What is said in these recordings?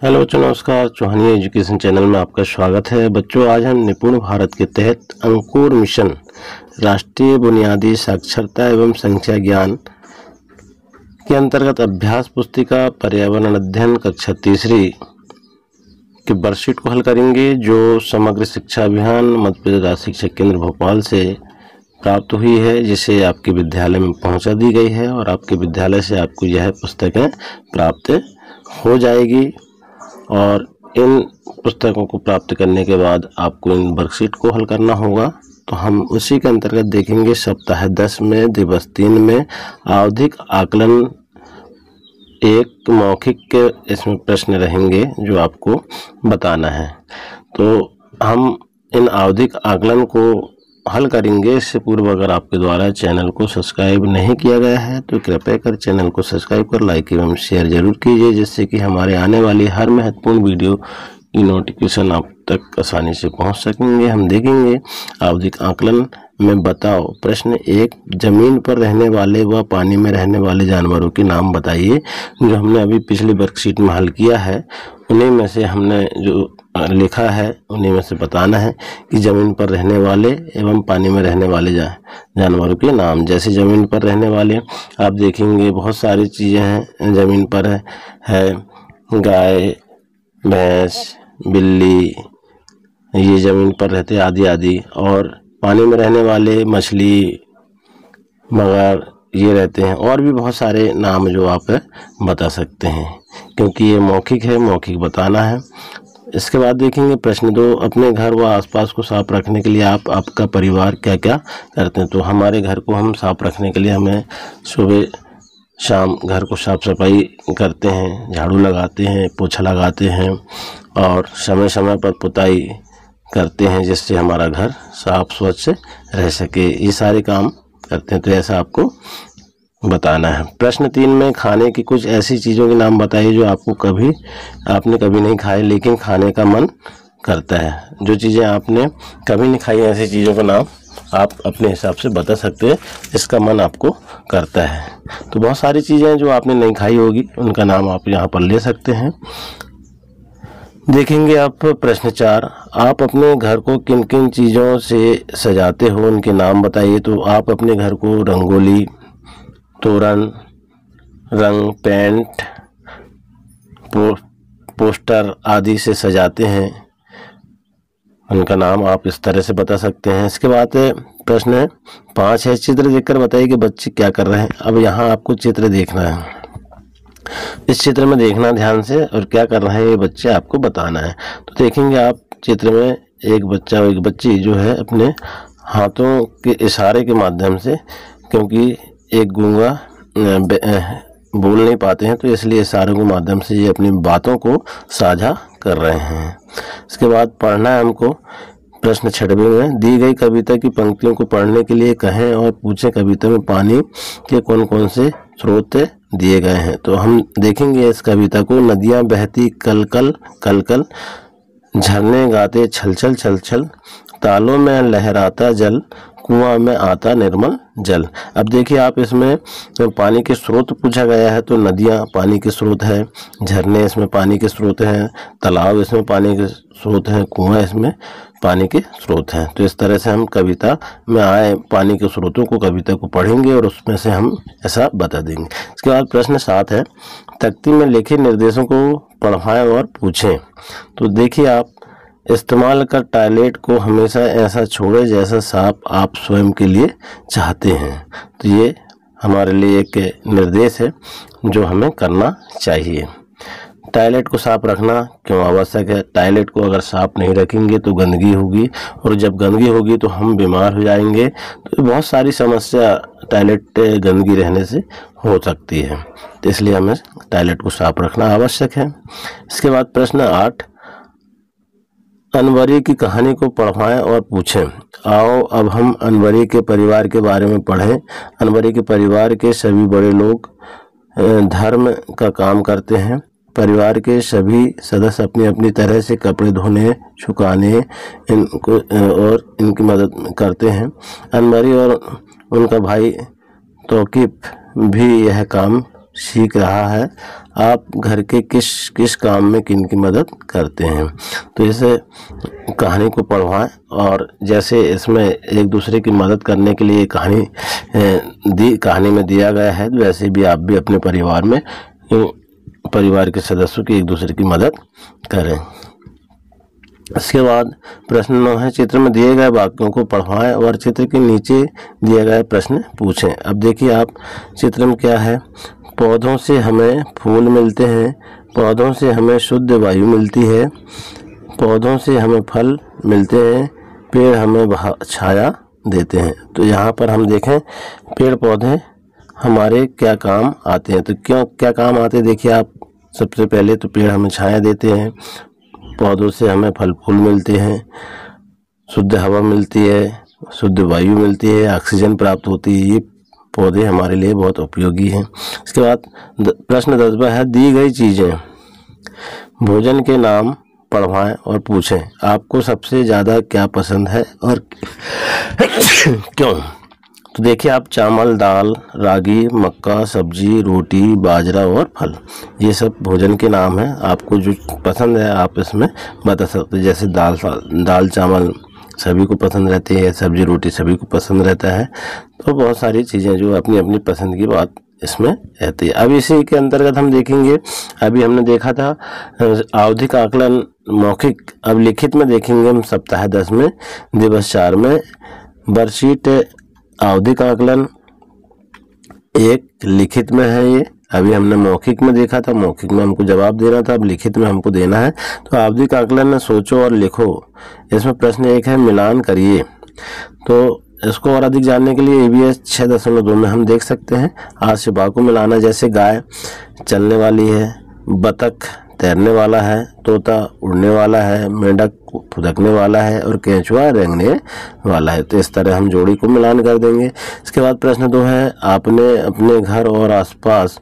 Hello बच्चों, नमस्कार। चौहानी education channel में आपका स्वागत है। बच्चों, आज हम निपुण भारत के तहत अंकुर मिशन राष्ट्रीय बुनियादी साक्षरता एवं संख्या ज्ञान के अंतर्गत अभ्यास पुस्तिका पर्यावरण अध्ययन कक्षा तीसरी के वर्कशीट को हल करेंगे, जो समग्र शिक्षा अभियान मध्य प्रदेश राज्य शिक्षा केंद्र भोपाल से प्राप्त हुई है, जिसे आपके विद्यालय में पहुंचा दी गई है और आपके विद्यालय से आपको यह पुस्तकें प्राप्त हो जाएगी। और इन पुस्तकों को प्राप्त करने के बाद आपको इन वर्कशीट को हल करना होगा। तो हम उसी के अंतर्गत देखेंगे। सप्ताह 10 में दिवस 3 में आवधिक आकलन एक मौखिक के इसमें प्रश्न रहेंगे जो आपको बताना है। तो हम इन आवधिक आकलन को हल करेंगे। इससे पूर्व अगर आपके द्वारा चैनल को सब्सक्राइब नहीं किया गया है तो कृपया कर चैनल को सब्सक्राइब कर लाइक एवं शेयर जरूर कीजिए, जिससे कि हमारे आने वाली हर महत्वपूर्ण वीडियो की नोटिफिकेशन आप तक आसानी से पहुंच सकेंगे। हम देखेंगे आवधिक आकलन में बताओ। प्रश्न 1, जमीन पर रहने वाले व पानी में रहने वाले जानवरों के नाम बताइए। जो हमने अभी पिछली वर्कशीट में हल किया है, उन्हीं में से हमने जो लिखा है उन्हीं में से बताना है कि जमीन पर रहने वाले एवं पानी में रहने वाले जानवरों के नाम। जैसे जमीन पर रहने वाले आप देखेंगे बहुत सारी चीज़ें हैं। जमीन पर है गाय, भैंस, बिल्ली, ये जमीन पर रहते आदि आदि। और पानी में रहने वाले मछली, मगर, ये रहते हैं। और भी बहुत सारे नाम जो आप बता सकते हैं, क्योंकि ये मौखिक है, मौखिक बताना है। इसके बाद देखेंगे प्रश्न 2, अपने घर व आसपास को साफ रखने के लिए आपका परिवार क्या क्या करते हैं। तो हमारे घर को हम साफ रखने के लिए हमें सुबह शाम घर को साफ सफाई करते हैं, झाड़ू लगाते हैं, पोछा लगाते हैं और समय समय पर पुताई करते हैं, जिससे हमारा घर साफ स्वच्छ रह सके। ये सारे काम करते हैं। तो ऐसा आपको बताना है। प्रश्न 3 में खाने की कुछ ऐसी चीज़ों के नाम बताइए जो आपने कभी नहीं खाए लेकिन खाने का मन करता है। जो चीज़ें आपने कभी नहीं खाई, ऐसी चीज़ों का नाम आप अपने हिसाब से बता सकते हैं, इसका मन आपको करता है। तो बहुत सारी चीज़ें जो आपने नहीं खाई होगी उनका नाम आप यहाँ पर ले सकते हैं। देखेंगे आप प्रश्न 4, आप अपने घर को किन किन चीज़ों से सजाते हो, उनके नाम बताइए। तो आप अपने घर को रंगोली, तोरण, रंग पेंट, पोस्टर आदि से सजाते हैं। उनका नाम आप इस तरह से बता सकते हैं। इसके बाद प्रश्न 5 है, चित्र देखकर बताइए कि बच्चे क्या कर रहे हैं। अब यहाँ आपको चित्र देखना है। इस चित्र में देखना ध्यान से और क्या कर रहे हैं ये बच्चे आपको बताना है। तो देखेंगे आप चित्र में एक बच्चा और एक बच्ची जो है अपने हाथों के इशारे के माध्यम से, क्योंकि एक गूंगा बोल नहीं पाते हैं तो इसलिए इशारों के माध्यम से ये अपनी बातों को साझा कर रहे हैं। इसके बाद पढ़ना है हमको। प्रश्न 6 में दी गई कविता की पंक्तियों को पढ़ने के लिए कहें और पूछें कविता में पानी के कौन कौन से स्रोत दिए गए हैं। तो हम देखेंगे इस कविता को। नदियाँ बहती कल कल कल कल, झरने गाते छल छल छल छल, तालों में लहराता जल, कुआं में आता निर्मल जल। अब देखिए आप, इसमें पानी के स्रोत पूछा गया है तो नदियाँ पानी के स्रोत है, झरने इसमें पानी के स्रोत हैं, तालाब इसमें पानी के स्रोत हैं, कुआं इसमें पानी के स्रोत हैं। तो इस तरह से हम कविता में आए पानी के स्रोतों को, कविता को पढ़ेंगे और उसमें से हम ऐसा बता देंगे। इसके बाद प्रश्न 7 है, तख्ती में लिखे निर्देशों को पढ़वाएं और पूछें। तो देखिए आप, इस्तेमाल कर टॉयलेट को हमेशा ऐसा छोड़े जैसा साफ आप स्वयं के लिए चाहते हैं। तो ये हमारे लिए एक निर्देश है जो हमें करना चाहिए। टॉयलेट को साफ रखना क्यों आवश्यक है? टॉयलेट को अगर साफ नहीं रखेंगे तो गंदगी होगी, और जब गंदगी होगी तो हम बीमार हो जाएंगे। तो बहुत सारी समस्या टॉयलेट गंदगी रहने से हो सकती है, तो इसलिए हमें टॉयलेट को साफ रखना आवश्यक है। इसके बाद प्रश्न 8, अनवरी की कहानी को पढ़वाएं और पूछें। आओ अब हम अनवरी के परिवार के बारे में पढ़ें। अनवरी के परिवार के सभी बड़े लोग धर्म का काम करते हैं। परिवार के सभी सदस्य अपनी अपनी तरह से कपड़े धोने, सुखाने इनको और इनकी मदद करते हैं। अनवरी और उनका भाई तौकीफ भी यह काम सीख रहा है, आप घर के किस किस काम में किन की मदद करते हैं। तो इसे कहानी को पढ़वाएं और जैसे इसमें एक दूसरे की मदद करने के लिए कहानी में दिया गया है, वैसे भी आप भी अपने परिवार के सदस्यों की एक दूसरे की मदद करें। इसके बाद प्रश्न 9 है, चित्र में दिए गए वाक्यों को पढ़वाएं और चित्र के नीचे दिए गए प्रश्न पूछें। अब देखिए आप चित्र में क्या है, पौधों से हमें फूल मिलते हैं, पौधों से हमें शुद्ध वायु मिलती है, पौधों से हमें फल मिलते हैं, पेड़ हमें छाया देते हैं। तो यहाँ पर हम देखें पेड़ पौधे हमारे क्या काम आते हैं, तो क्यों क्या काम आते हैं देखिए आप। सबसे पहले तो पेड़ हमें छाया देते हैं, पौधों से हमें फल फूल मिलते हैं, शुद्ध हवा मिलती है, शुद्ध वायु मिलती है, ऑक्सीजन प्राप्त होती है। ये पौधे हमारे लिए बहुत उपयोगी हैं। इसके बाद प्रश्न 10 है, दी गई चीज़ें भोजन के नाम पढ़वाएं और पूछें आपको सबसे ज़्यादा क्या पसंद है और क्यों। तो देखिए आप चावल, दाल, रागी, मक्का, सब्जी, रोटी, बाजरा और फल, ये सब भोजन के नाम हैं। आपको जो पसंद है आप इसमें बता सकते हैं। जैसे दाल चावल सभी को पसंद रहती है, सब्जी रोटी सभी को पसंद रहता है। तो बहुत सारी चीज़ें जो अपनी अपनी पसंद की बात इसमें रहती है। अब इसी के अंतर्गत हम देखेंगे, अभी हमने देखा था आवधिक आकलन मौखिक, अब लिखित में देखेंगे हम सप्ताह 10 में दिवस 4 में वर्कशीट आवधिक आकलन 1 लिखित में है। ये अभी हमने मौखिक में देखा था, मौखिक में हमको जवाब देना था, अब लिखित में हमको देना है। तो आवधिक आकलन में सोचो और लिखो, इसमें प्रश्न 1 है मिलान करिए। तो इसको और अधिक जानने के लिए EVS 6.2 में हम देख सकते हैं। आज से बा को मिलाना, जैसे गाय चलने वाली है, बतख तैरने वाला है, तोता उड़ने वाला है, मेंढक फुदकने वाला है और केंचुआ रेंगने वाला है। तो इस तरह हम जोड़ी को मिलान कर देंगे। इसके बाद प्रश्न 2 है, आपने अपने घर और आसपास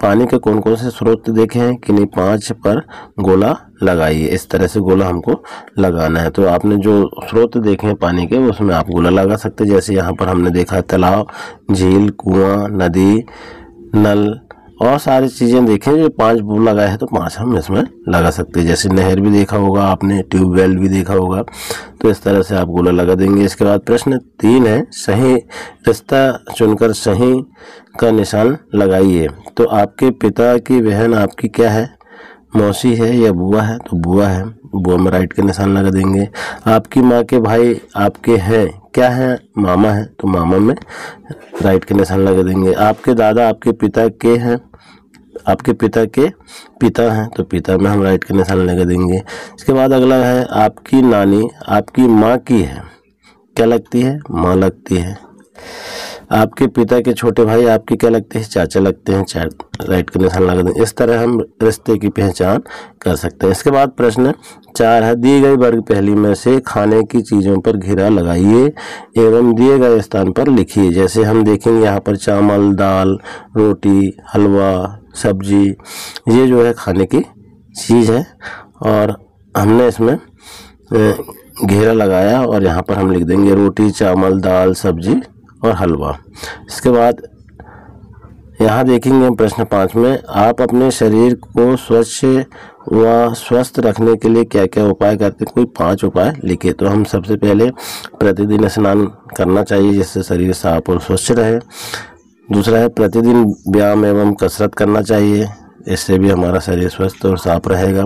पानी के कौन कौन से स्रोत देखे हैं, किन्हीं 5 पर गोला लगाइए। इस तरह से गोला हमको लगाना है। तो आपने जो स्रोत देखे हैं पानी के उसमें आप गोला लगा सकते हैं। जैसे यहाँ पर हमने देखा तालाब, झील, कुआं, नदी, नल और सारी चीज़ें देखें जो 5 बोल लगाए हैं, तो 5 हम इसमें लगा सकते हैं। जैसे नहर भी देखा होगा आपने, ट्यूबवेल भी देखा होगा, तो इस तरह से आप गोला लगा देंगे। इसके बाद प्रश्न 3 है, सही रिश्ता चुनकर सही का निशान लगाइए। तो आपके पिता की बहन आपकी क्या है, मौसी है या बुआ है, तो बुआ है, बुआ में राइट का निशान लगा देंगे। आपकी माँ के भाई आपके हैं क्या है, मामा है, तो मामा में राइट के निशान लगा देंगे। आपके दादा आपके पिता के हैं, आपके पिता के पिता हैं, तो पिता में हम राइट के निशान लगा देंगे। इसके बाद अगला है, आपकी नानी आपकी माँ की है, क्या लगती है, माँ लगती है। आपके पिता के छोटे भाई आपके क्या लगते हैं, चाचा लगते हैं, राइट का निशान लगा दें। इस तरह हम रिश्ते की पहचान कर सकते हैं। इसके बाद प्रश्न 4 है, दी गई वर्ग पहली में से खाने की चीज़ों पर घेरा लगाइए एवं दिए गए स्थान पर लिखिए। जैसे हम देखेंगे यहाँ पर चावल, दाल, रोटी, हलवा, सब्जी, ये जो है खाने की चीज़ है और हमने इसमें घेरा लगाया और यहाँ पर हम लिख देंगे रोटी, चावल, दाल, सब्जी और हलवा। इसके बाद यहाँ देखेंगे प्रश्न 5 में, आप अपने शरीर को स्वच्छ व स्वस्थ रखने के लिए क्या क्या उपाय करते हैं, कोई 5 उपाय लिखे। तो हम सबसे पहले प्रतिदिन स्नान करना चाहिए जिससे शरीर साफ और स्वच्छ रहे। दूसरा है प्रतिदिन व्यायाम एवं कसरत करना चाहिए, इससे भी हमारा शरीर स्वस्थ और साफ रहेगा।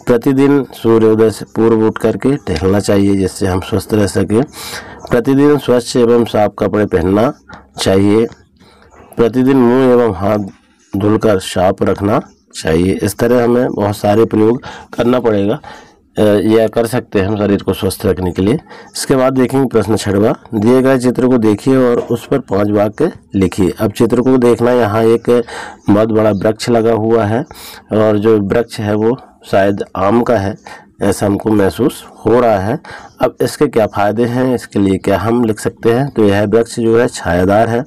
प्रतिदिन सूर्योदय से पूर्व उठ करके टहलना चाहिए जिससे हम स्वस्थ रह सकें। प्रतिदिन स्वच्छ एवं साफ कपड़े पहनना चाहिए। प्रतिदिन मुंह एवं हाथ धुलकर साफ रखना चाहिए। इस तरह हमें बहुत सारे प्रयोग करना पड़ेगा, यह कर सकते हैं हम शरीर को स्वस्थ रखने के लिए। इसके बाद देखेंगे प्रश्न 6वां, दिए गए चित्र को देखिए और उस पर 5 वाक्य लिखिए। अब चित्र को देखना, यहाँ एक बहुत बड़ा वृक्ष लगा हुआ है और जो वृक्ष है वो शायद आम का है, ऐसा हमको महसूस हो रहा है। अब इसके क्या फ़ायदे हैं, इसके लिए क्या हम लिख सकते हैं, तो यह वृक्ष जो है छायादार है,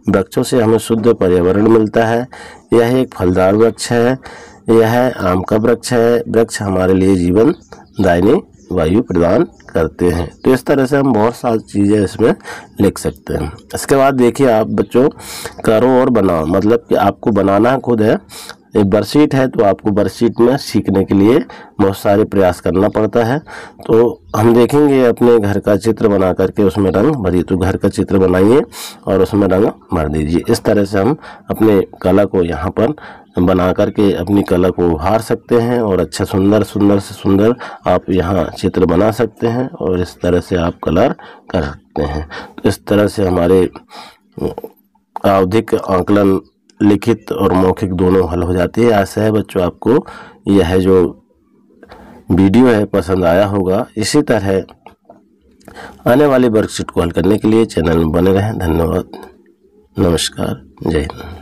वृक्षों से हमें शुद्ध पर्यावरण मिलता है, यह एक फलदार वृक्ष है, यह आम का वृक्ष है, वृक्ष हमारे लिए जीवन दायिनी वायु प्रदान करते हैं। तो इस तरह से हम बहुत सारी चीज़ें इसमें लिख सकते हैं। इसके बाद देखिए आप बच्चों, करो और बनाओ, मतलब कि आपको बनाना खुद है। एक वर्कशीट है तो आपको वर्कशीट में सीखने के लिए बहुत सारे प्रयास करना पड़ता है। तो हम देखेंगे अपने घर का चित्र बना करके उसमें रंग भरिए। तो घर का चित्र बनाइए और उसमें रंग भर दीजिए। इस तरह से हम अपने कला को यहाँ पर बना करके अपनी कला को उभार सकते हैं और अच्छा सुंदर सुंदर से सुंदर आप यहाँ चित्र बना सकते हैं और इस तरह से आप कलर कर सकते हैं। तो इस तरह से हमारे आवधिक आकलन लिखित और मौखिक दोनों हल हो जाती है। आशा है बच्चों आपको यह जो वीडियो है पसंद आया होगा। इसी तरह आने वाली वर्कशीट को हल करने के लिए चैनल में बने रहें। धन्यवाद, नमस्कार, जय हिंद।